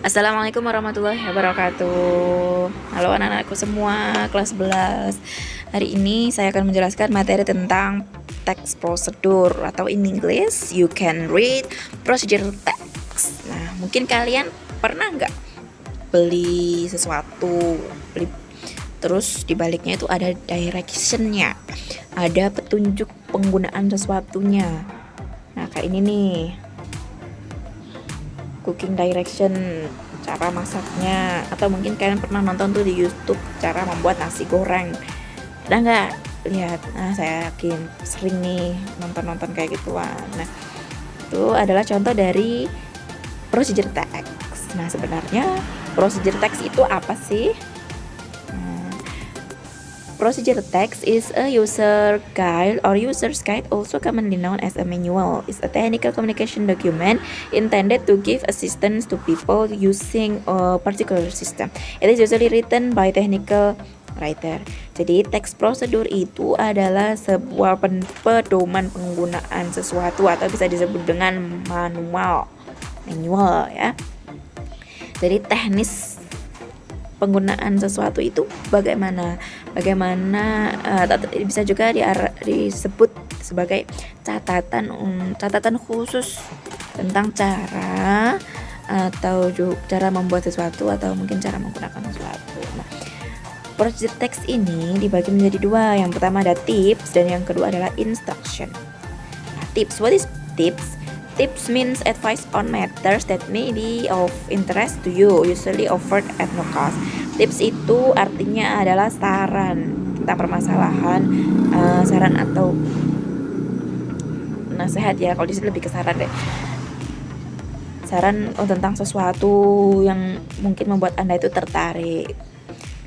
Assalamualaikum warahmatullahi wabarakatuh. Halo anak-anakku semua, kelas 11. Hari ini saya akan menjelaskan materi tentang text prosedur atau in English you can read procedure text. Nah, mungkin kalian pernah nggak beli sesuatu, terus di baliknya itu ada direction-nya, ada petunjuk penggunaan sesuatunya. Nah, kayak ini nih, cooking direction, cara masaknya, atau mungkin kalian pernah nonton tuh di YouTube cara membuat nasi goreng. Ada nggak lihat? Nah, saya yakin sering nih nonton kayak gituan. Nah, itu adalah contoh dari procedure text. Nah, sebenarnya procedure text itu apa sih? Procedure text is a user guide or user's guide, also commonly known as a manual. It's a technical communication document intended to give assistance to people using a particular system. It is usually written by technical writer. Jadi teks prosedur itu adalah sebuah pedoman penggunaan sesuatu atau bisa disebut dengan manual ya. Jadi teknis penggunaan sesuatu itu bagaimana bisa juga disebut sebagai catatan khusus tentang cara atau cara membuat sesuatu atau mungkin cara menggunakan sesuatu. Nah, procedure text ini dibagi menjadi dua. Yang pertama ada tips dan yang kedua adalah instruction. Nah, tips, what is tips? Tips means advice on matters that may be of interest to you, usually offered at no cost. Tips itu artinya adalah saran tentang permasalahan, saran atau nasihat ya. Kalau di sini lebih ke saran deh. Saran tentang sesuatu yang mungkin membuat Anda itu tertarik.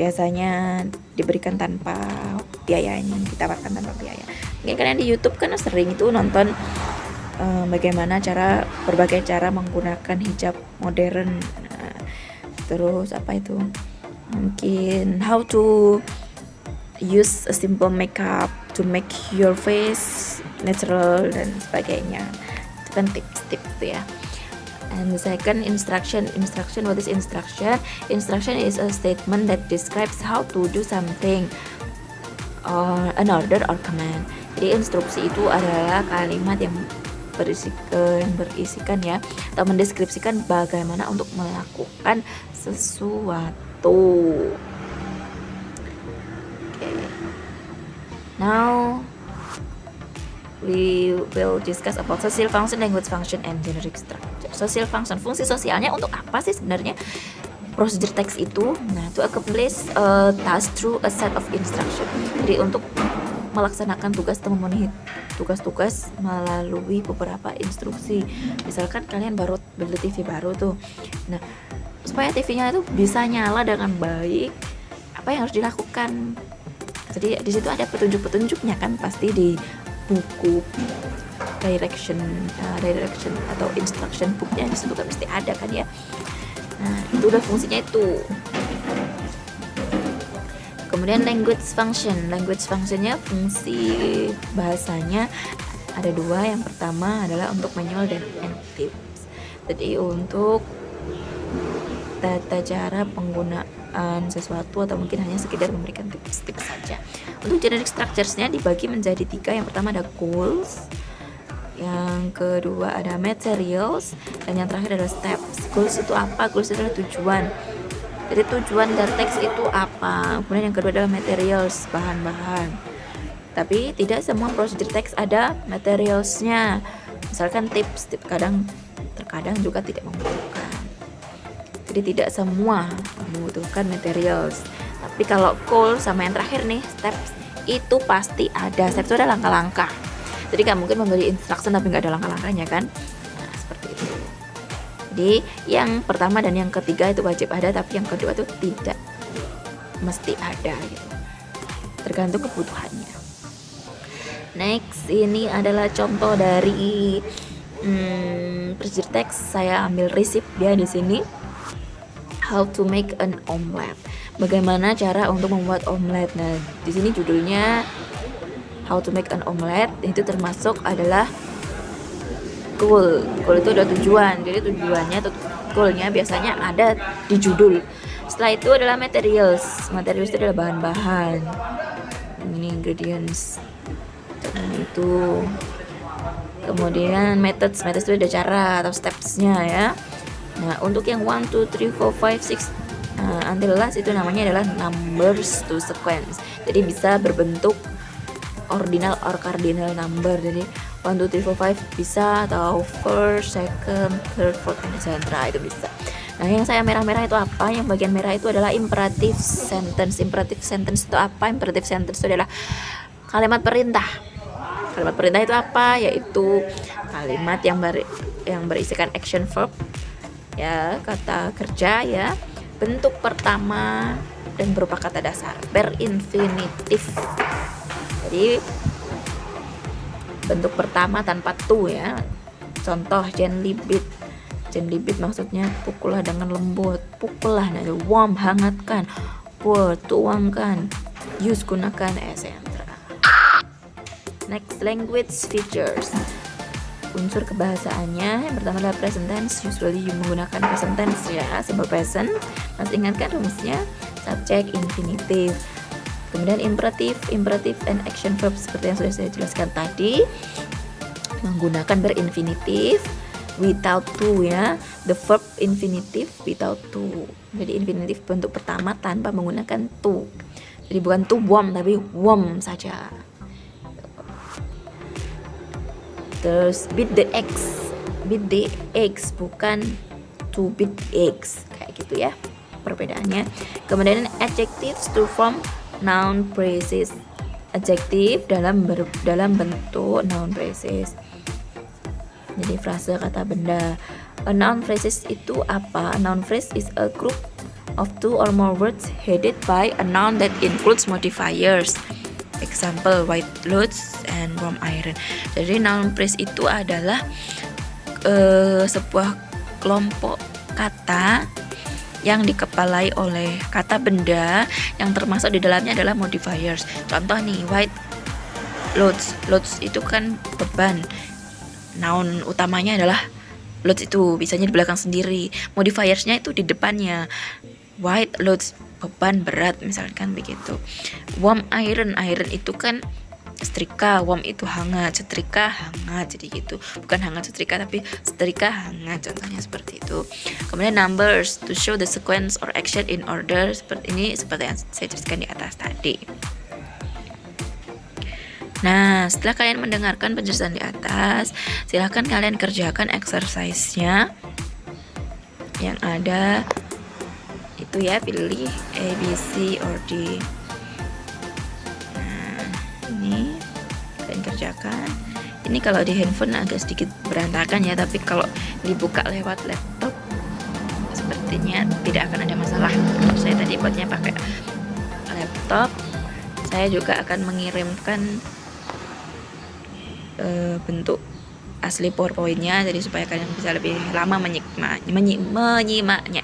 Biasanya diberikan tanpa biayanya, ditawarkan tanpa biaya. Mungkin kalian di YouTube kan sering itu nonton bagaimana berbagai cara menggunakan hijab modern. Terus apa itu, mungkin how to use a simple makeup to make your face natural dan sebagainya. Itu kan tips-tips tuh ya. And the second, instruction, what is instruction? Instruction is a statement that describes how to do something, or an order or command. Jadi instruksi itu adalah kalimat yang berisikan ya, atau mendeskripsikan bagaimana untuk melakukan sesuatu. Okay. Now we will discuss about social function, language function, and generic structure. Social function, fungsi sosialnya untuk apa sih sebenarnya procedure text itu? Nah, to accomplish a task through a set of instruction. Jadi untuk melaksanakan tugas atau memenuhi tugas-tugas melalui beberapa instruksi. Misalkan kalian baru beli TV baru tuh. Nah, supaya TV-nya itu bisa nyala dengan baik, apa yang harus dilakukan? Jadi di situ ada petunjuk-petunjuknya kan, pasti di buku direction atau instruction booknya di situ kan mesti ada kan ya. Nah, itu udah fungsinya itu. Kemudian language functionnya, fungsi bahasanya ada dua. Yang pertama adalah untuk manual dan tips. Jadi untuk tata cara penggunaan sesuatu atau mungkin hanya sekedar memberikan tips-tips saja. Untuk generic structures-nya dibagi menjadi 3. Yang pertama ada goals, yang kedua ada materials, dan yang terakhir adalah steps. Goals itu apa? Goals itu adalah tujuan. Jadi tujuan dari teks itu apa? Kemudian yang kedua adalah materials, bahan-bahan. Tapi tidak semua procedure text ada materialsnya. Misalkan tips terkadang juga tidak membutuhkan. Jadi tidak semua membutuhkan materials. Tapi kalau goal sama yang terakhir nih, steps, itu pasti ada. Steps itu ada langkah-langkah. Jadi gak mungkin memberi instruction tapi gak ada langkah-langkahnya kan? Nah, seperti itu. Jadi yang pertama dan yang ketiga itu wajib ada, tapi yang kedua itu tidak mesti ada gitu. Tergantung kebutuhannya. Next, ini adalah contoh dari procedure text. Saya ambil resip dia di sini. How to make an omelette. Bagaimana cara untuk membuat omelet. Nah, di sini judulnya How to make an omelette. Itu termasuk adalah goal itu adalah tujuan. Jadi tujuannya goalnya biasanya ada di judul. Setelah itu adalah materials. Materials itu adalah bahan-bahan. Ini ingredients. Dan itu. Kemudian methods itu ada cara atau stepsnya ya. Nah, untuk yang 1, 2, 3, 4, 5, 6 until last itu namanya adalah numbers to sequence. Jadi bisa berbentuk ordinal or cardinal number. Jadi 1, 2, 3, 4, 5 bisa, atau first, second, third, fourth, etc. Itu bisa. Nah, yang saya merah-merah itu apa? Yang bagian merah itu adalah imperative sentence. Imperative sentence itu apa? Imperative sentence itu adalah kalimat perintah. Kalimat perintah itu apa? Yaitu kalimat yang berisikan action verb, ya, kata kerja, ya, bentuk pertama dan berupa kata dasar berinfinitif. Jadi bentuk pertama tanpa to, ya. Contoh gently beat. Gently beat maksudnya pukullah dengan lembut. Pukullah, nah, warm, hangatkan. Pour, tuangkan. Use, gunakan, etc. Next, language features. Unsur kebahasaannya yang pertama adalah present tense. Usually menggunakan present tense, ya, simple present. Masih ingatkan rumusnya, subject, infinitive. Kemudian imperative and action verb seperti yang sudah saya jelaskan tadi, menggunakan berinfinitif without to, ya. The verb infinitive without to. Jadi infinitif bentuk pertama tanpa menggunakan to. Jadi bukan to warm tapi warm saja. Terus beat the eggs bukan to beat eggs, kayak gitu ya perbedaannya. Kemudian adjectives to form noun phrases. Adjektif dalam bentuk noun phrases. Jadi frase kata benda. A noun phrases itu apa? A noun phrase is a group of 2 or more words headed by a noun that includes modifiers. Example, white clothes and warm iron. Jadi noun phrase itu adalah sebuah kelompok kata yang dikepalai oleh kata benda yang termasuk di dalamnya adalah modifiers. Contoh nih, white loads. Loads itu kan beban. Noun utamanya adalah loads, itu biasanya di belakang sendiri. Modifiersnya itu di depannya. White loads, beban berat, misalkan begitu. Warm iron itu kan setrika, warm itu hangat, setrika hangat, jadi gitu. Bukan hangat setrika tapi setrika hangat, contohnya seperti itu. Kemudian numbers to show the sequence or action in order, seperti ini, seperti yang saya tuliskan di atas tadi. Nah, setelah kalian mendengarkan penjelasan di atas, silahkan kalian kerjakan exercise-nya yang ada itu, ya, pilih A, B, C, or D. Ini kalian kerjakan. Ini kalau di handphone agak sedikit berantakan, ya, tapi kalau dibuka lewat laptop sepertinya tidak akan ada masalah. Kalau saya tadi buatnya pakai laptop, saya juga akan mengirimkan bentuk asli PowerPoint-nya, jadi supaya kalian bisa lebih lama menyimaknya.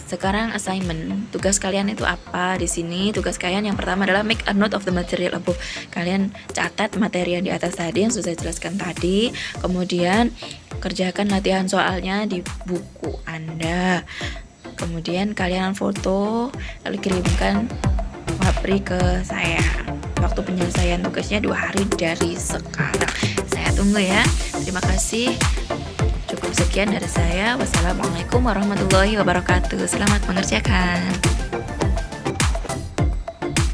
Sekarang assignment, tugas kalian itu apa di sini? Tugas kalian yang pertama adalah make a note of the material above. Kalian catat materi yang di atas tadi yang sudah saya jelaskan tadi. Kemudian kerjakan latihan soalnya di buku Anda. Kemudian kalian foto lalu kirimkan Wapri ke saya. Waktu penyelesaian tugasnya 2 hari dari sekarang. Saya tunggu, ya. Terima kasih. Cukup sekian dari saya. Wassalamualaikum warahmatullahi wabarakatuh. Selamat mengerjakan.